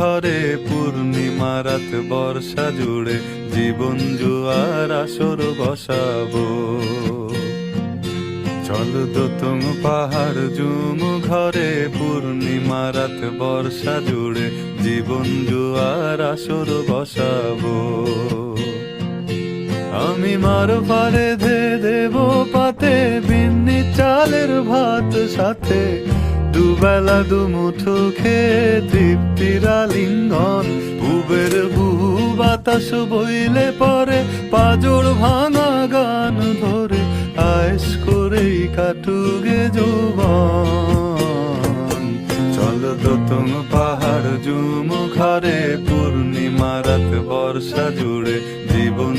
ঘরে পূর্ণিমা রাত বর্ষা জুড়ে জীবন জুয়ার আসর বসাবো। চল দোতং পাহাড় জুম ঘরে পূর্ণিমা রাত বর্ষা জুড়ে জীবন জুয়ার আসর বসাবো। আমি মার পারে ধে দেব পাতে বিন্নি চালের ভাত সাথে, দুবেলা দুমুঠো খেয়ে তৃপ্তির আলিঙ্গন। উবের বুহু বাতাস বইলে পরে পাজর ভাঙা গান ধরে আয়েশ করেই কাটুগে যৌবন। চল দোতং পাহাড় জুম ঘরে পূর্ণিমা রাত বর্ষা জুড়ে জীবন